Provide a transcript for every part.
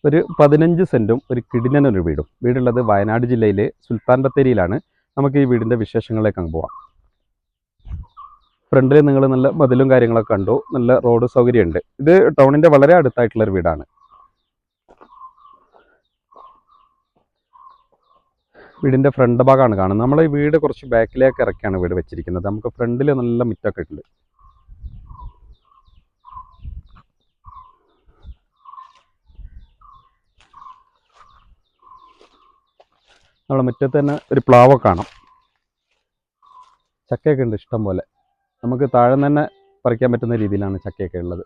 ഒരു 15 സെൻറ്റും ഒരു കിടിലനൊരു വീടും. വീടുള്ളത് വയനാട് ജില്ലയിലെ സുൽത്താൻ ബത്തേരിയിലാണ്. നമുക്ക് ഈ വീടിൻ്റെ വിശേഷങ്ങളിലേക്ക് അങ്ങ് പോവാം. ഫ്രണ്ടിൽ നിങ്ങൾ നല്ല മതിലും കാര്യങ്ങളൊക്കെ കണ്ടു. നല്ല റോഡ് സൗകര്യമുണ്ട്. ഇത് ടൗണിൻ്റെ വളരെ അടുത്തായിട്ടുള്ളൊരു വീടാണ്. വീടിൻ്റെ ഫ്രണ്ട് ഭാഗമാണ് കാണുന്നത്. നമ്മൾ ഈ വീട് കുറച്ച് ബാക്കിലേക്ക് ഇറക്കിയാണ് വീട് വെച്ചിരിക്കുന്നത്. നമുക്ക് ഫ്രണ്ടിൽ നല്ല മുറ്റമൊക്കെ ഉണ്ട്. നമ്മളെ മുറ്റത്ത് തന്നെ ഒരു പ്ലാവൊക്കെ കാണാം. ചക്കയൊക്കെ ഉണ്ട് ഇഷ്ടം പോലെ. നമുക്ക് താഴെ തന്നെ പറിക്കാൻ പറ്റുന്ന രീതിയിലാണ് ചക്കയൊക്കെ ഉള്ളത്.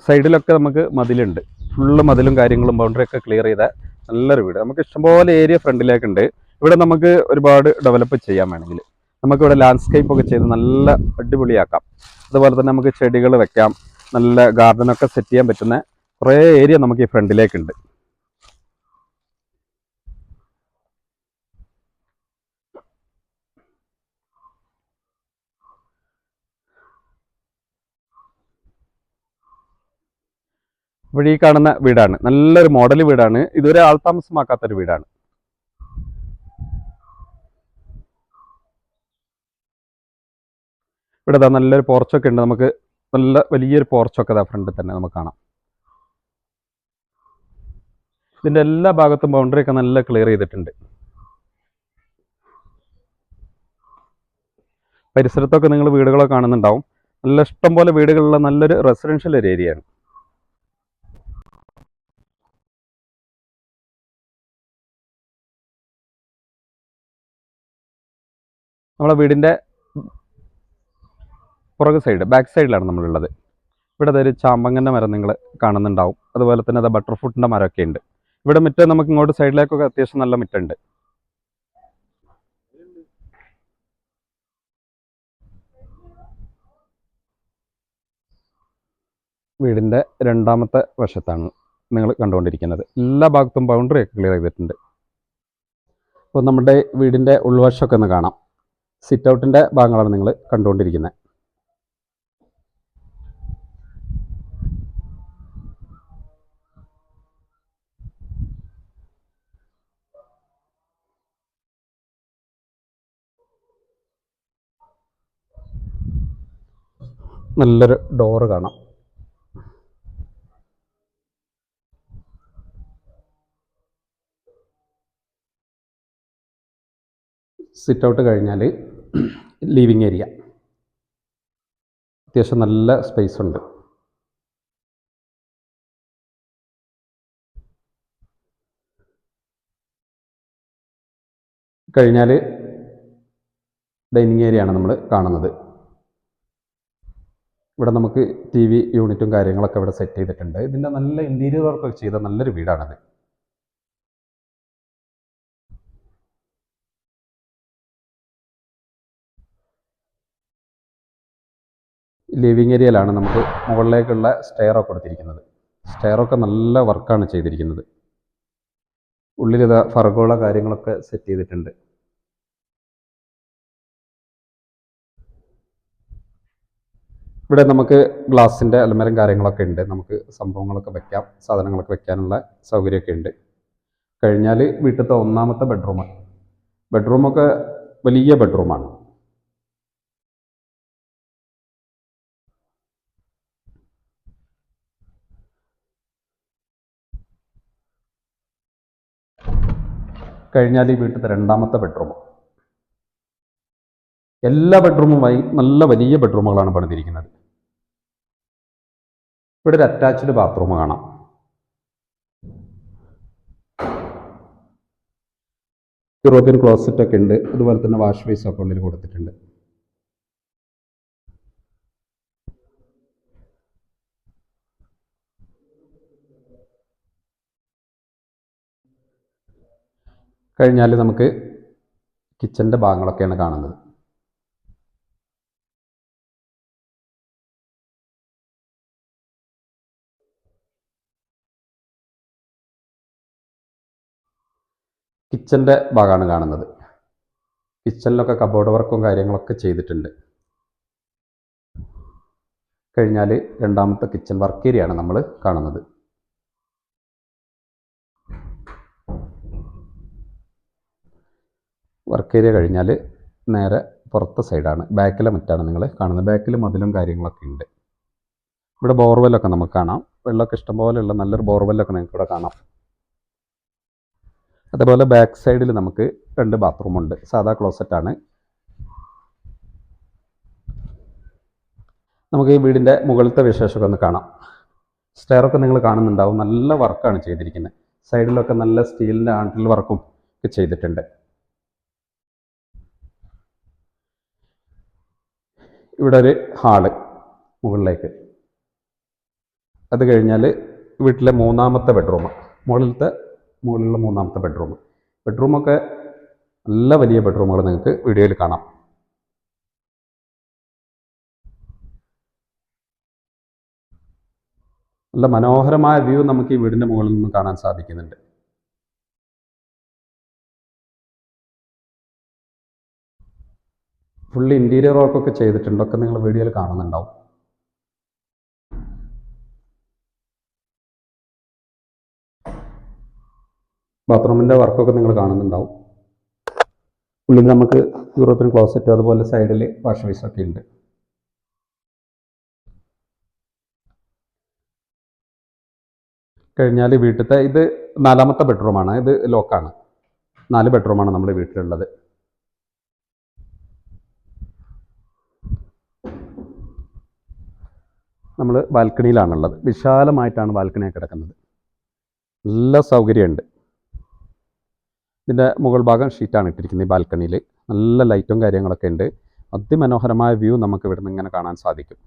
സൈഡിലൊക്കെ നമുക്ക് മതിലുണ്ട്. ഫുള്ള് മതിലും കാര്യങ്ങളും ബൗണ്ടറിയൊക്കെ ക്ലിയർ ചെയ്ത നല്ലൊരു വീട്. നമുക്ക് ഇഷ്ടംപോലെ ഏരിയ ഫ്രണ്ടിലേക്കുണ്ട്. ഇവിടെ നമുക്ക് ഒരുപാട് ഡെവലപ്പ് ചെയ്യാൻ വേണമെങ്കിൽ നമുക്കിവിടെ ലാൻഡ്സ്കേപ്പ് ഒക്കെ ചെയ്ത് നല്ല അടിപൊളിയാക്കാം. അതുപോലെ തന്നെ നമുക്ക് ചെടികൾ വെക്കാം. നല്ല ഗാർഡനൊക്കെ സെറ്റ് ചെയ്യാൻ പറ്റുന്ന കുറേ ഏരിയ നമുക്ക് ഈ ഫ്രണ്ടിലേക്കുണ്ട്. ഇവിടെ ഈ കാണുന്ന വീടാണ്. നല്ലൊരു മോഡൽ വീടാണ്. ഇതുവരെ ആൾതാമസമാക്കാത്തൊരു വീടാണ്. ഇവിടെ നല്ലൊരു പോർച്ചൊക്കെ ഉണ്ട്. നമുക്ക് നല്ല വലിയൊരു പോർച്ചൊക്കെ ഫ്രണ്ടിൽ തന്നെ നമുക്ക് കാണാം. ഇതിൻ്റെ എല്ലാ ഭാഗത്തും ബൗണ്ടറി ഒക്കെ നല്ല ക്ലിയർ ചെയ്തിട്ടുണ്ട്. പരിസരത്തൊക്കെ നിങ്ങൾ വീടുകളൊക്കെ കാണുന്നുണ്ടാവും. നല്ല ഇഷ്ടം പോലെ വീടുകളുള്ള നല്ലൊരു റെസിഡൻഷ്യൽ ഒരു ഏരിയയാണ്. നമ്മളെ വീടിൻ്റെ പുറകു സൈഡ് ബാക്ക് സൈഡിലാണ് നമ്മളുള്ളത്. ഇവിടെ ഒരു ചാമ്പങ്ങൻ്റെ മരം നിങ്ങൾ കാണുന്നുണ്ടാവും. അതുപോലെ തന്നെ അത് ബട്ടർഫ്രൂട്ടിൻ്റെ മരമൊക്കെ ഉണ്ട്. ഇവിടെ മുറ്റം നമുക്ക് ഇങ്ങോട്ട് സൈഡിലേക്കൊക്കെ അത്യാവശ്യം നല്ല മുറ്റുണ്ട്. വീടിൻ്റെ രണ്ടാമത്തെ വശത്താണ് നിങ്ങൾ കണ്ടുകൊണ്ടിരിക്കുന്നത്. എല്ലാ ഭാഗത്തും ബൗണ്ടറി ഒക്കെ ക്ലിയർ ചെയ്തിട്ടുണ്ട്. അപ്പോൾ നമ്മുടെ വീടിൻ്റെ ഉൾവശമൊക്കെ ഒന്ന് കാണാം. സിറ്റ് ഔട്ടിൻ്റെ ഭാഗങ്ങളാണ് നിങ്ങൾ കണ്ടുകൊണ്ടിരിക്കുന്നത്. നല്ലൊരു ഡോറ് കാണാം. സിറ്റ് ഔട്ട് കഴിഞ്ഞാൽ ലിവിങ് ഏരിയ. അത്യാവശ്യം നല്ല സ്പേസ് ഉണ്ട്. കഴിഞ്ഞാൽ ഡൈനിങ് ഏരിയ ആണ് നമ്മൾ കാണുന്നത്. ഇവിടെ നമുക്ക് ടി വി യൂണിറ്റും കാര്യങ്ങളൊക്കെ ഇവിടെ സെറ്റ് ചെയ്തിട്ടുണ്ട്. ഇതിൻ്റെ നല്ല ഇൻറ്റീരിയർ വർക്കൊക്കെ ചെയ്ത നല്ലൊരു വീടാണത്. ലിവിങ് ഏരിയയിലാണ് നമുക്ക് മുകളിലേക്കുള്ള സ്റ്റെയറൊക്കെ കൊടുത്തിരിക്കുന്നത്. സ്റ്റെയറൊക്കെ നല്ല വർക്കാണ് ചെയ്തിരിക്കുന്നത്. ഉള്ളിലിത് ഫർഗോള കാര്യങ്ങളൊക്കെ സെറ്റ് ചെയ്തിട്ടുണ്ട്. ഇവിടെ നമുക്ക് ഗ്ലാസിൻ്റെ അലമരം കാര്യങ്ങളൊക്കെ ഉണ്ട്. നമുക്ക് സംഭവങ്ങളൊക്കെ വെക്കാം, സാധനങ്ങളൊക്കെ വെക്കാനുള്ള സൗകര്യമൊക്കെ ഉണ്ട്. കഴിഞ്ഞാൽ വീട്ടിലത്തെ ഒന്നാമത്തെ ബെഡ്റൂമാണ്. ബെഡ്റൂമൊക്കെ വലിയ ബെഡ്റൂമാണ്. കഴിഞ്ഞാൽ ഈ വീട്ടിലത്തെ രണ്ടാമത്തെ ബെഡ്റൂം. എല്ലാ ബെഡ്റൂമുമായി നല്ല വലിയ ബെഡ്റൂമുകളാണ് പണിതിരിക്കുന്നത്. ഇവിടെ ഒരു അറ്റാച്ച്ഡ് ബാത്റൂം കാണാം. യൂറോപ്യൻ ക്ലോസറ്റ് ഒക്കെ ഉണ്ട്. അതുപോലെ തന്നെ വാഷ് ബേസ് ഒക്കെ ഉള്ളിൽ കൊടുത്തിട്ടുണ്ട്. കഴിഞ്ഞാൽ നമുക്ക് കിച്ചൻ്റെ ഭാഗങ്ങളൊക്കെയാണ് കാണുന്നത്. കിച്ചൻ്റെ ഭാഗമാണ് കാണുന്നത്. കിച്ചണിലൊക്കെ കബോർഡ് വർക്കും കാര്യങ്ങളൊക്കെ ചെയ്തിട്ടുണ്ട്. കഴിഞ്ഞാൽ രണ്ടാമത്തെ കിച്ചൺ വർക്ക് ഏരിയ ആണ് നമ്മൾ കാണുന്നത്. വർക്ക് ഏരിയ കഴിഞ്ഞാൽ നേരെ പുറത്തെ സൈഡാണ്, ബാക്കിലെ മുറ്റാണ് നിങ്ങൾ കാണുന്നത്. ബാക്കിൽ മതിലും കാര്യങ്ങളൊക്കെ ഉണ്ട്. ഇവിടെ ബോർവെല്ലൊക്കെ നമുക്ക് കാണാം. വെള്ളമൊക്കെ ഇഷ്ടംപോലെയുള്ള നല്ലൊരു ബോർവെല്ലൊക്കെ നിങ്ങൾക്ക് ഇവിടെ കാണാം. അതേപോലെ ബാക്ക് സൈഡിൽ നമുക്ക് 2 ബാത്റൂമുണ്ട്. സാധാ ക്ലോസറ്റാണ്. നമുക്ക് ഈ വീടിൻ്റെ മുകളിലത്തെ വിശേഷമൊക്കെ ഒന്ന് കാണാം. സ്റ്റെയറൊക്കെ നിങ്ങൾ കാണുന്നുണ്ടാവും. നല്ല വർക്കാണ് ചെയ്തിരിക്കുന്നത്. സൈഡിലൊക്കെ നല്ല സ്റ്റീലിൻ്റെ ആണ്ടിൽ വർക്കും ഒക്കെ ചെയ്തിട്ടുണ്ട്. ഇവിടെ ഒരു ഹാള് മുകളിലേക്ക്. അത് കഴിഞ്ഞാൽ വീട്ടിലെ 3ാമത്തെ ബെഡ്റൂം, മുകളിലുള്ള 3ാമത്തെ ബെഡ്റൂമൊക്കെ നല്ല വലിയ ബെഡ്റൂമുകൾ നിങ്ങൾക്ക് വീഡിയോയിൽ കാണാം. നല്ല മനോഹരമായ വ്യൂ നമുക്ക് ഈ വീടിൻ്റെ മുകളിൽ നിന്ന് കാണാൻ സാധിക്കുന്നുണ്ട്. ഫുൾ ഇൻറ്റീരിയർ വർക്കൊക്കെ ചെയ്തിട്ടുണ്ട്. ഒക്കെ നിങ്ങൾ വീഡിയോയിൽ കാണുന്നുണ്ടാവും. ബാത്റൂമിൻ്റെ വർക്കൊക്കെ നിങ്ങൾ കാണുന്നുണ്ടാവും. ഉള്ളിൽ നമുക്ക് യൂറോപ്യൻ ക്ലോസറ്റ്, അതുപോലെ സൈഡിൽ വാഷ് ബേസൊക്കെ ഉണ്ട്. കഴിഞ്ഞാൽ വീട്ടിലത്തെ ഇത് 4ാമത്തെ ബെഡ്റൂമാണ്. ഇത് ലോക്കാണ്. 4 ബെഡ്റൂമാണ് നമ്മുടെ വീട്ടിലുള്ളത്. നമ്മൾ ബാൽക്കണിയിലാണുള്ളത്. വിശാലമായിട്ടാണ് ബാൽക്കണി കിടക്കുന്നത്. നല്ല സൗകര്യമുണ്ട്. ഇതിൻ്റെ മുകൾ ഭാഗം ഷീറ്റാണ് ഇട്ടിരിക്കുന്നത്. ഈ ബാൽക്കണിയിൽ നല്ല ലൈറ്റും കാര്യങ്ങളൊക്കെ ഉണ്ട്. അതിമനോഹരമായ വ്യൂ നമുക്ക് ഇവിടെ നിന്ന് ഇങ്ങനെ കാണാൻ സാധിക്കും.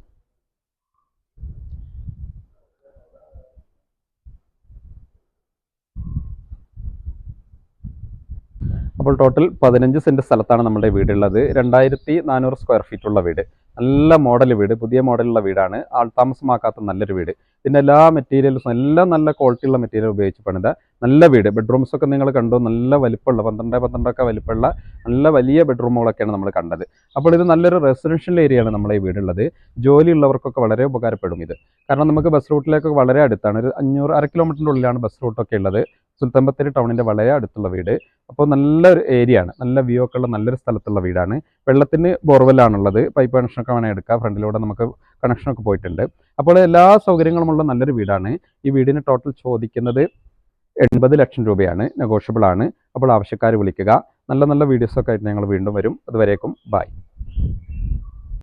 അപ്പോൾ ടോട്ടൽ 15 സെൻറ്റ് സ്ഥലത്താണ് നമ്മുടെ വീടുള്ളത്. 2400 സ്ക്വയർ ഫീറ്റുള്ള വീട്. നല്ല മോഡൽ വീട്, പുതിയ മോഡലുള്ള വീടാണ്. ആൾതാമസമാക്കാത്ത നല്ലൊരു വീട്. ഇതിൻ്റെ എല്ലാ മെറ്റീരിയൽസും എല്ലാം നല്ല ക്വാളിറ്റിയുള്ള മെറ്റീരിയൽ ഉപയോഗിച്ച് പണിത നല്ല വീട്. ബെഡ്റൂംസൊക്കെ നിങ്ങൾ കണ്ടു. നല്ല വലിപ്പമുള്ള 12 വലിപ്പമുള്ള നല്ല വലിയ ബെഡ്റൂമുകളൊക്കെയാണ് നമ്മൾ കണ്ടത്. അപ്പോൾ ഇത് നല്ലൊരു റെസിഡൻഷ്യൽ ഏരിയയാണ് നമ്മളെ ഈ വീടുള്ളത്. ജോലിയുള്ളവർക്കൊക്കെ വളരെ ഉപകാരപ്പെടും ഇത്. കാരണം നമുക്ക് ബസ് റൂട്ടിലേക്കൊക്കെ വളരെ അടുത്താണ്. ഒരു 500 കിലോമീറ്ററിൻ്റെ ഉള്ളിലാണ് ബസ് റൂട്ടൊക്കെ ഉള്ളത്. സുൽത്താൻ ബത്തേരി ടൗണിൻ്റെ വളരെ അടുത്തുള്ള വീട്. അപ്പോൾ നല്ലൊരു ഏരിയ ആണ്. നല്ല വ്യൂ ഒക്കെ ഉള്ള നല്ലൊരു സ്ഥലത്തുള്ള വീടാണ്. വെള്ളത്തിന് ബോർവെല്ലാണുള്ളത്. പൈപ്പ് കണക്ഷനൊക്കെ വേണമെങ്കിൽ എടുക്കാം. ഫ്രണ്ടിലൂടെ നമുക്ക് കണക്ഷനൊക്കെ പോയിട്ടുണ്ട്. അപ്പോൾ എല്ലാ സൗകര്യങ്ങളുമുള്ള നല്ലൊരു വീടാണ്. ഈ വീടിന് ടോട്ടൽ ചോദിക്കുന്നത് 80 ലക്ഷം രൂപയാണ്. നെഗോഷ്യബിൾ ആണ്. അപ്പോൾ ആവശ്യക്കാർ വിളിക്കുക. നല്ല നല്ല വീഡിയോസൊക്കെ ആയിട്ട് ഞങ്ങൾ വീണ്ടും വരും. അതുവരേക്കും ബൈ.